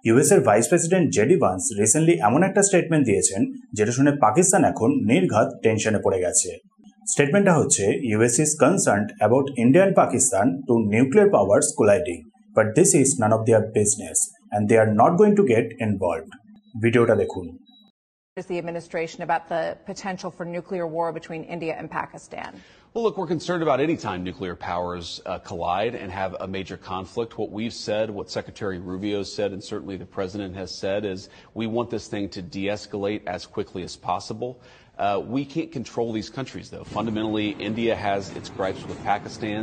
US এর vice president JD Vance recently এমন একটা স্টেটমেন্ট দিয়েছেন যেটা শুনে পাকিস্তান এখন নির্ঘাত টেনশনে পড়ে গেছে। স্টেটমেন্টটা হচ্ছে US is concerned about India and Pakistan two nuclear powers colliding, but this is none of their business and they are not going to get involved. ভিডিওটা দেখুন। Is the administration about the potential for nuclear war between India and Pakistan? Well, look, we're concerned about any time nuclear powers collide and have a major conflict. What we've said, what Secretary Rubio said, and certainly the president has said, is we want this thing to de-escalate as quickly as possible. We can't control these countries, though. Fundamentally, India has its gripes with Pakistan.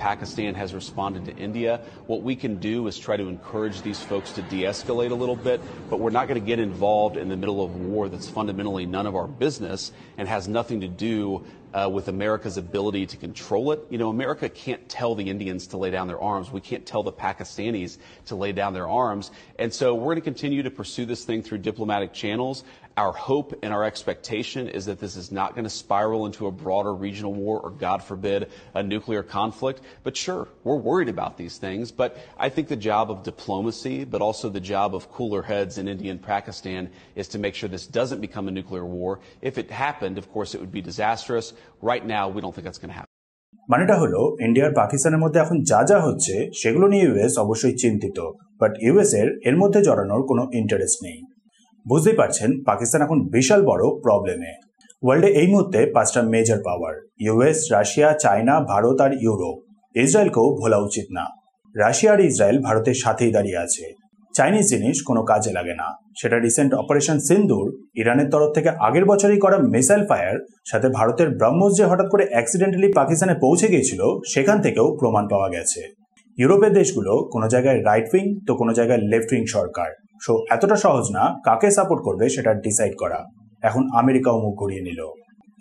Pakistan has responded to India. What we can do is try to encourage these folks to de-escalate a little bit, but we're not going to get involved in the middle of war that's fundamentally none of our business and has nothing to do with America's ability to control it. You know, America can't tell the Indians to lay down their arms. We can't tell the Pakistanis to lay down their arms. And so we're going to continue to pursue this thing through diplomatic channels. Our hope and our expectation is that this is not going to spiral into a broader regional war or, God forbid, a nuclear conflict. But sure, we're worried about these things. But I think the job of diplomacy, but also the job of cooler heads in India and Pakistan, is to make sure this doesn't become a nuclear war. If it happened, of course, it would be disastrous. Right now, we don't think that's going to happen. মানেটা হলো India আর পাকিস্তানের মধ্যে এখন যা যা হচ্ছে সেগুলো নিয়ে ইউএস অবশ্যই চিন্তিত, বাট ইউএস এর মধ্যে জড়ানোর কোনো ইন্টারেস্ট নেই। বুঝতেই পারছেন পাকিস্তান এখন বিশাল বড় প্রবলেমে। ওয়ার্ল্ডে এই মুহূর্তে 5টা মেজর পাওয়ার ইউএস, রাশিয়া, চায়না, ভারত আর ইউরোপ। ইসরায়েলকেও ভোলা উচিত না। রাশিয়া আর ইসরায়েল ভারতের সাথেই দাঁড়িয়ে আছে। চাইনিজ জিনিস কোনো কাজে লাগে না। সেটা রিসেন্ট অপারেশন সিন্দুর, ইরানের তরফ থেকে আগের বছরই করা মিসাইল ফায়ার, সাথে ভারতের ব্রহ্মোস যে হঠাৎ করে অ্যাক্সিডেন্টালি পাকিস্তানে পৌঁছে গিয়েছিল সেখান থেকেও প্রমাণ পাওয়া গেছে। ইউরোপের দেশগুলো কোনো জায়গায় রাইট উইং তো কোনো জায়গায় লেফট উইং সরকার। সো এতটা সহজ না কাকে সাপোর্ট করবে সেটা ডিসাইড করা। এখন আমেরিকাও মুখ ঘুরিয়ে নিল।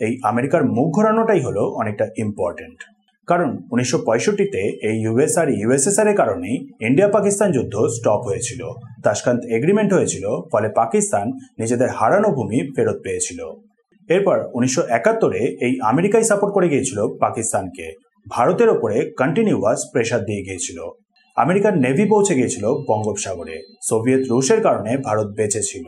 এই আমেরিকার মুখ ঘোরানোটাই হলো অনেকটা ইম্পর্টেন্ট, কারণ 1965-তে এই ইউএস আর ইউএসএসআর এর কারণেই ইন্ডিয়া পাকিস্তান যুদ্ধ স্টপ হয়েছিল। তাশকান্ত এগ্রিমেন্ট হয়েছিল, ফলে পাকিস্তান নিজেদের হারানো ভূমি ফেরত পেয়েছিল। এরপর 1971-এ এই আমেরিকাই সাপোর্ট করে গিয়েছিল পাকিস্তানকে, ভারতের ওপরে কন্টিনিউয়াস প্রেসার দিয়ে গিয়েছিল। আমেরিকার নেভি পৌঁছে গিয়েছিল বঙ্গোপসাগরে। সোভিয়েত রুশের কারণে ভারত বেঁচে ছিল।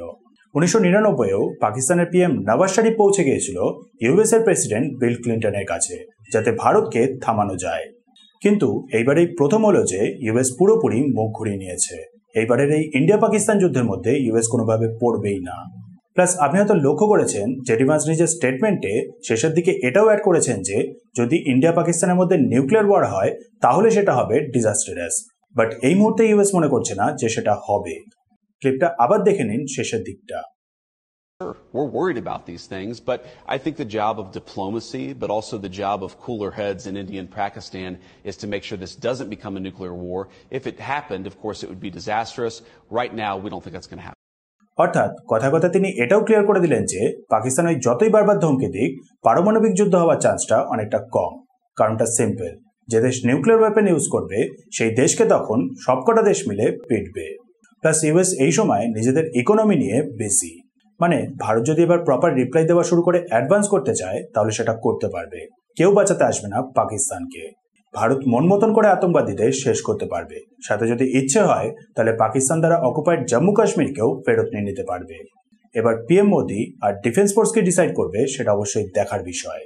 1999-এও পাকিস্তানের পিএম নওয়াজ শরীফ পৌঁছে গিয়েছিল ইউএস এর প্রেসিডেন্ট বিল ক্লিন্টনের কাছে, যাতে ভারতকে থামানো যায়। কিন্তু এইবারেই প্রথম হলো যে ইউএস পুরোপুরি মুখ ঘুরিয়ে নিয়েছে। এইবারের এই ইন্ডিয়া পাকিস্তান যুদ্ধের মধ্যে ইউএস কোনোভাবে পড়বেই না। প্লাস আপনি হয়তো লক্ষ্য করেছেন জেডি ভান্স নিজের স্টেটমেন্টে শেষের দিকে এটাও অ্যাড করেছেন যে যদি ইন্ডিয়া পাকিস্তানের মধ্যে নিউক্লিয়ার ওয়ার হয় তাহলে সেটা হবে ডিজাস্টারাস, বাট এই মুহূর্তে ইউএস মনে করছে না যে সেটা হবে। ক্লিপটা আবার দেখে নিন শেষের দিকটা। We're worried about these things, but I think the job of diplomacy, but also the job of cooler heads in India and Pakistan, is to make sure this doesn't become a nuclear war. If it happened, of course, it would be disastrous. Right now, we don't think that's going to happen. অর্থাৎ কথায় কথা তিনি এটাও clear করে দিলেন যে পাকিস্তান ওই যতই বারবার ধমকি দিক, পারমাণবিক যুদ্ধ হওয়ার চান্সটা অনেকটা কম। কারণটা সিম্পল, যে দেশ নিউক্লিয়ার ওয়েপেন ইউজ করবে সেই দেশকে তখন সবকটা দেশ মিলে পিটবে। প্লাস ইউএস এই সময় নিজেদের ইকোনমি নিয়ে বিজি। মানে ভারত যদি এবার প্রপার রিপ্লাই দেওয়া শুরু করে অ্যাডভান্স করতে চায় তাহলে সেটা করতে পারবে, কেউ বাঁচাতে আসবে না পাকিস্তানকে। ভারত মন মতন করে আতঙ্কবাদীদের শেষ করতে পারবে, সাথে যদি ইচ্ছে হয় তাহলে পাকিস্তান দ্বারা অকুপাইড জম্মু কাশ্মীরকেও ফেরত নিয়ে নিতে পারবে। এবার পিএম মোদি আর ডিফেন্স ফোর্সকে ডিসাইড করবে সেটা অবশ্যই দেখার বিষয়।